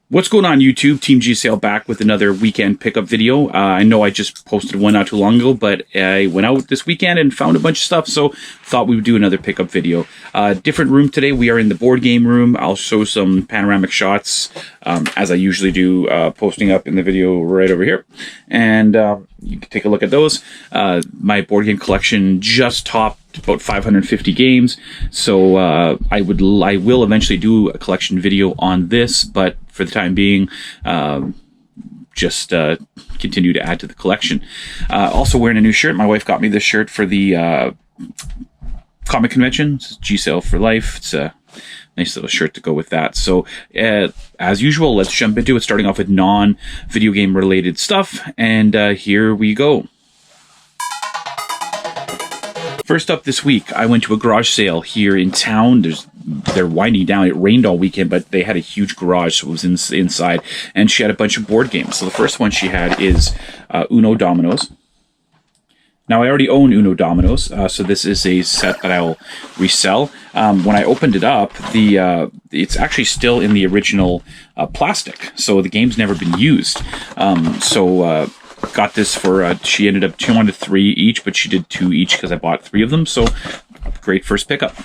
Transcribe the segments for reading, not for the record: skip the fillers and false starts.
What's going on, YouTube? Team G Sale back with another weekend pickup video. I know I just posted one not too long ago, but I went out this weekend and found a bunch of stuff, so thought we would do another pickup video. Different room today. We are in the board game room. I'll show some panoramic shots, as I usually do, posting up in the video right over here. And you can take a look at those. My board game collection just topped about 550 games, so I will eventually do a collection video on this, but for the time being, just continue to add to the collection. Also wearing a new shirt. My wife got me this shirt for the comic convention. It's G Sale for Life. It's a nice little shirt to go with that. So as usual, let's jump into it, starting off with non-video game related stuff, and here we go. First up this week, I went to a garage sale here in town. They're winding down. It rained all weekend, but they had a huge garage, so it was inside. And she had a bunch of board games. So the first one she had is Uno Dominoes. Now, I already own Uno Dominoes, so this is a set that I'll resell. When I opened it up, it's actually still in the original plastic, so the game's never been used. Got this for, she ended up 2 to 3 each, but she did 2 each because I bought 3 of them, so great first pickup.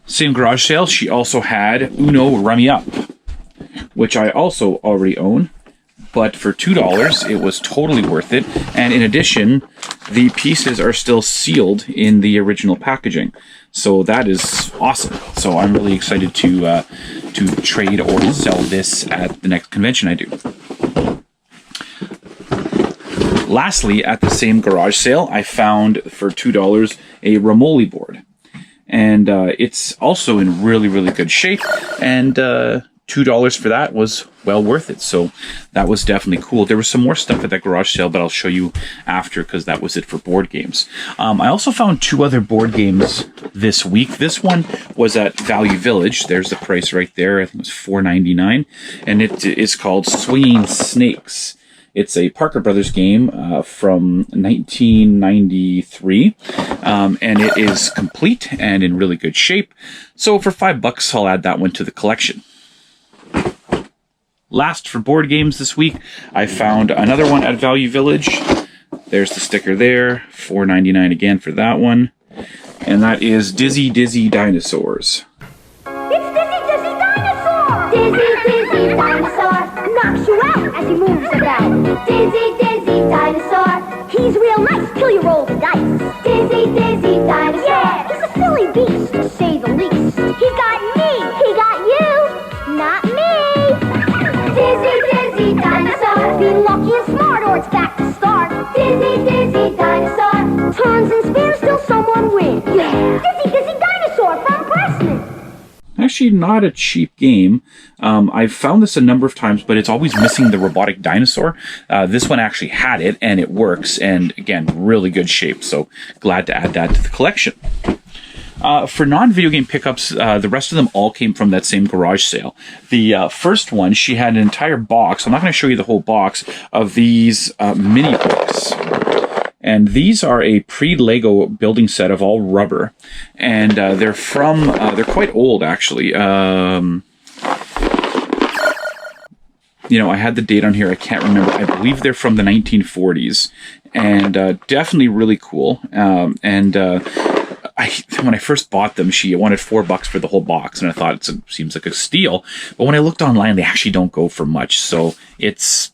Same garage sale, she also had Uno Rummy Up, which I also already own, but for $2, it was totally worth it, and in addition, the pieces are still sealed in the original packaging, so that is awesome. So I'm really excited to trade or sell this at the next convention I do. Lastly, at the same garage sale, I found for $2 a Romoli board. And it's also in really, really good shape. And $2 for that was well worth it. So that was definitely cool. There was some more stuff at that garage sale, but I'll show you after because that was it for board games. I also found 2 other board games this week. This one was at Value Village. There's the price right there. I think it was $4.99. And it is called Swinging Snakes. It's a Parker Brothers game from 1993, and it is complete and in really good shape. So for $5, I'll add that one to the collection. Last for board games this week, I found another one at Value Village. There's the sticker there, $4.99 again for that one. And that is Dizzy Dizzy Dinosaurs. It's Dizzy Dizzy Dinosaur! Dizzy Dizzy Dinosaur knocks you out as he moves about. Dizzy Dizzy Dinosaur, he's real nice till you roll the dice. Dizzy Dizzy Dinosaur, yeah, he's a silly beast to say the least. He got me, he got you, not me. Dizzy Dizzy Dinosaur, be lucky and smart or it's back to start. Dizzy Dizzy Dinosaur, turns and spins till someone wins. Yeah, Dizzy Dizzy Dinosaur from Preston. Actually, not a cheap game. I've found this a number of times, but it's always missing the robotic dinosaur. This one actually had it, and it works, and again, really good shape, so glad to add that to the collection. For non-video game pickups, the rest of them all came from that same garage sale. The first one, she had an entire box, I'm not going to show you the whole box, of these mini books. And these are a pre-Lego building set of all rubber. And they're from, they're quite old, actually. You know, I had the date on here, I can't remember. I believe they're from the 1940s. And definitely really cool. When I first bought them, she wanted $4 for the whole box. And I thought it seems like a steal. But when I looked online, they actually don't go for much. So it's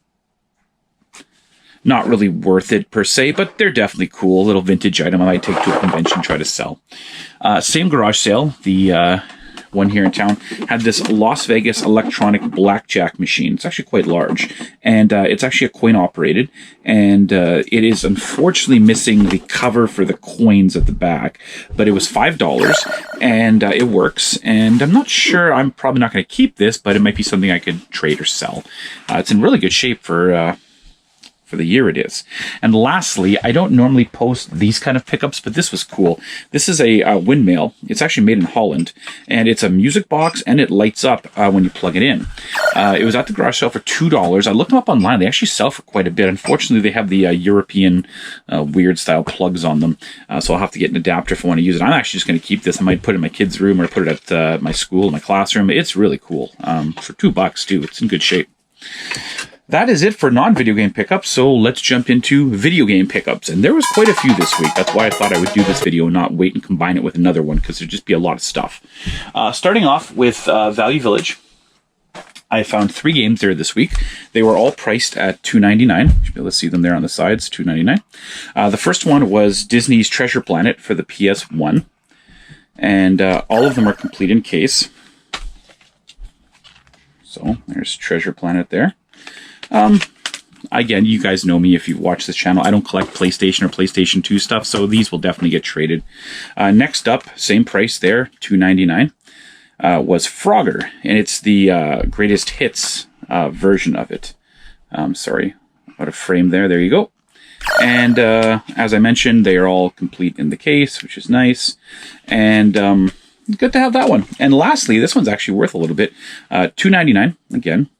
not really worth it per se, but they're definitely cool. A little vintage item I might take to a convention, try to sell. Same garage sale, the one here in town, had this Las Vegas electronic blackjack machine. It's actually quite large, and it's actually a coin operated, and it is unfortunately missing the cover for the coins at the back, but it was $5, and it works, and I'm not sure, I'm probably not going to keep this, but it might be something I could trade or sell. It's in really good shape for for the year it is. And lastly, I don't normally post these kind of pickups, but this was cool. This is a windmill. It's actually made in Holland, and it's a music box, and it lights up when you plug it in. It was at the garage sale for $2. I looked them up online. They actually sell for quite a bit. Unfortunately, they have the European weird style plugs on them, so I'll have to get an adapter if I want to use it. I'm actually just going to keep this. I might put it in my kids' room or put it at my school, my classroom. It's really cool. For $2 too. It's in good shape. That is it for non-video game pickups, so let's jump into video game pickups. And there was quite a few this week. That's why I thought I would do this video and not wait and combine it with another one, because there'd just be a lot of stuff. Starting off with Value Village. I found 3 games there this week. They were all priced at $2.99. You should be able to see them there on the sides, $2.99. The first one was Disney's Treasure Planet for the PS1. And all of them are complete in case. So there's Treasure Planet there. Again, you guys know me if you've watched this channel. I don't collect PlayStation or PlayStation 2 stuff, so these will definitely get traded. Next up, same price there, $2.99, was Frogger, and it's the greatest hits version of it. Sorry, out of frame there. There you go. And as I mentioned, they are all complete in the case, which is nice. And good to have that one. And lastly, this one's actually worth a little bit. $2.99 again.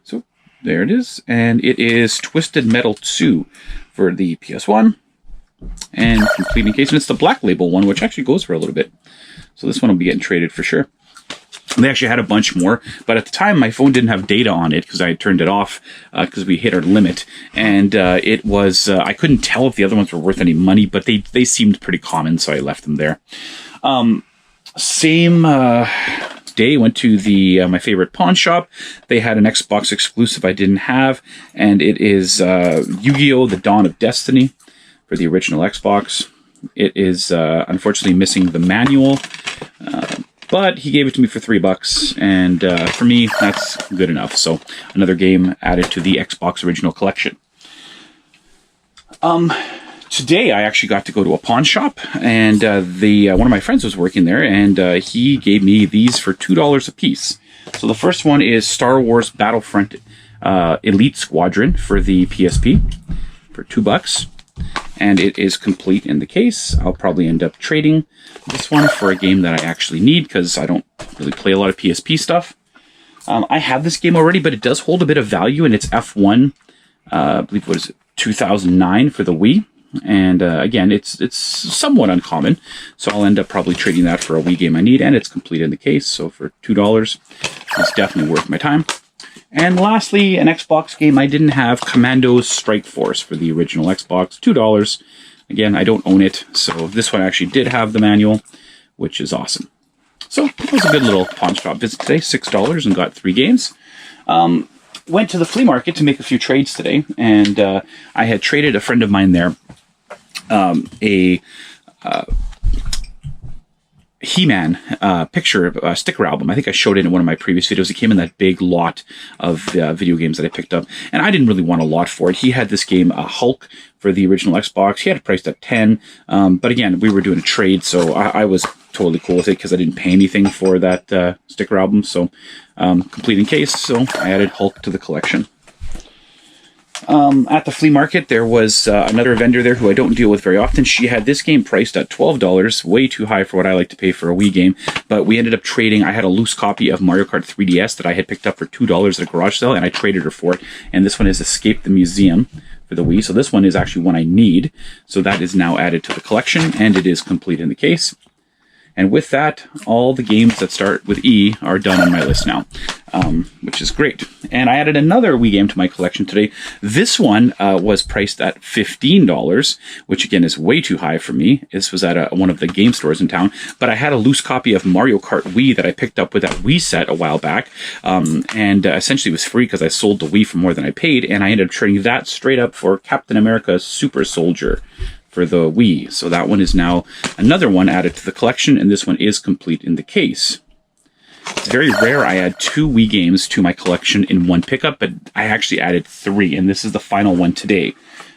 So there it is. And it is Twisted Metal 2 for the PS1. And complete in case. And it's the Black Label one, which actually goes for a little bit. So this one will be getting traded for sure. They actually had a bunch more, but at the time my phone didn't have data on it because I had turned it off because we hit our limit, and it was I couldn't tell if the other ones were worth any money, but they seemed pretty common, so I left them there. Same day, went to the my favorite pawn shop. They had an Xbox exclusive I didn't have, and it is Yu-Gi-Oh! The Dawn of Destiny for the original Xbox. It is unfortunately missing the manual. But he gave it to me for $3, and for me, that's good enough. So another game added to the Xbox original collection. Today, I actually got to go to a pawn shop, and one of my friends was working there, and he gave me these for $2 a piece. So the first one is Star Wars Battlefront Elite Squadron for the PSP for $2. And it is complete in the case. I'll probably end up trading this one for a game that I actually need because I don't really play a lot of PSP stuff. I have this game already, but it does hold a bit of value, and it's F1, I believe, what is it, 2009 for the Wii. And again, it's somewhat uncommon, so I'll end up probably trading that for a Wii game I need, and it's complete in the case, so for $2, it's definitely worth my time. And lastly, an Xbox game I didn't have, Commandos Strike Force for the original Xbox, $2. Again, I don't own it, so this one actually did have the manual, which is awesome. So it was a good little pawn shop visit today, $6, and got 3 games. Went to the flea market to make a few trades today, and I had traded a friend of mine there a He-Man picture sticker album. I think I showed it in one of my previous videos. It came in that big lot of video games that I picked up, and I didn't really want a lot for it. He had this game, Hulk, for the original Xbox. He had it priced at $10, but again, we were doing a trade, so I was totally cool with it because I didn't pay anything for that sticker album, so complete in case, so I added Hulk to the collection. At the flea market, there was another vendor there who I don't deal with very often. She had this game priced at $12, way too high for what I like to pay for a Wii game, but we ended up trading. I had a loose copy of Mario Kart 3DS that I had picked up for $2 at a garage sale, and I traded her for it, and this one is Escape the Museum for the Wii, so this one is actually one I need, so that is now added to the collection, and it is complete in the case. And with that, all the games that start with E are done on my list now, which is great. And I added another Wii game to my collection today. This one was priced at $15, which again is way too high for me. This was at one of the game stores in town. But I had a loose copy of Mario Kart Wii that I picked up with that Wii set a while back. And essentially it was free because I sold the Wii for more than I paid. And I ended up trading that straight up for Captain America Super Soldier for the Wii. So that one is now another one added to the collection, and this one is complete in the case. It's very rare I add 2 Wii games to my collection in one pickup, but I actually added 3, and this is the final one today.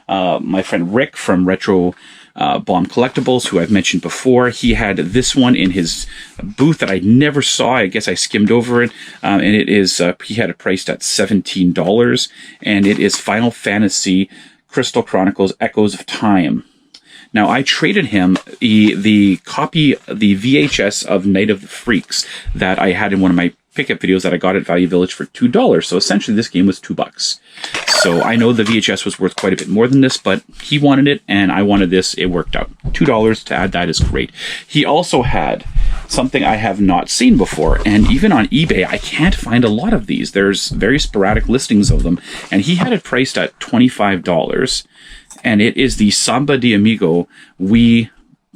My friend Rick from Retro Bomb Collectibles, who I've mentioned before. He had this one in his booth that I never saw. I guess I skimmed over it. And it is, he had it priced at $17. And it is Final Fantasy Crystal Chronicles Echoes of Time. Now, I traded him the copy, the VHS of Night of the Freaks that I had in one of my pickup videos that I got at Value Village for $2. So essentially this game was $2. So I know the VHS was worth quite a bit more than this, but he wanted it and I wanted this. It worked out. $2 to add that is great. He also had something I have not seen before, and even on eBay, I can't find a lot of these. There's very sporadic listings of them, and he had it priced at $25. And it is the Samba de Amigo Wii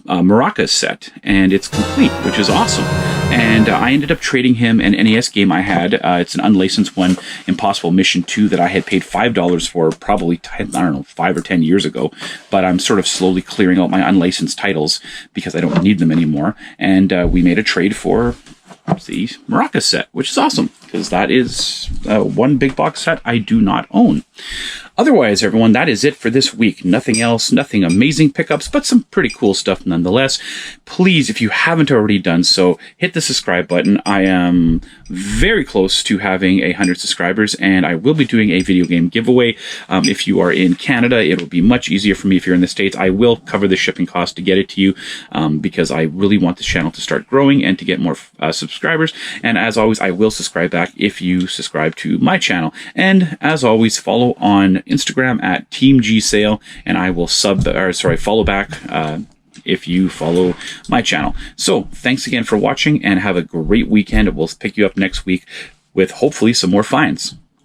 Maracas set, and it's complete, which is awesome. And I ended up trading him an NES game I had. It's an unlicensed one, Impossible Mission 2, that I had paid $5 for probably, 5 or 10 years ago. But I'm sort of slowly clearing out my unlicensed titles because I don't need them anymore. And we made a trade for the Maracas set, which is awesome because that is one big box set I do not own. Otherwise, everyone, that is it for this week. Nothing else, nothing amazing pickups, but some pretty cool stuff nonetheless. Please, if you haven't already done so, hit the subscribe button. I am very close to having 100 subscribers, and I will be doing a video game giveaway. If you are in Canada, it'll be much easier for me. If you're in the States, I will cover the shipping cost to get it to you because I really want this channel to start growing and to get more subscribers. And as always, I will subscribe back if you subscribe to my channel. And as always, follow on Instagram at Team G Sale, and I will follow back if you follow my channel. So thanks again for watching, and have a great weekend. We'll pick you up next week with hopefully some more finds.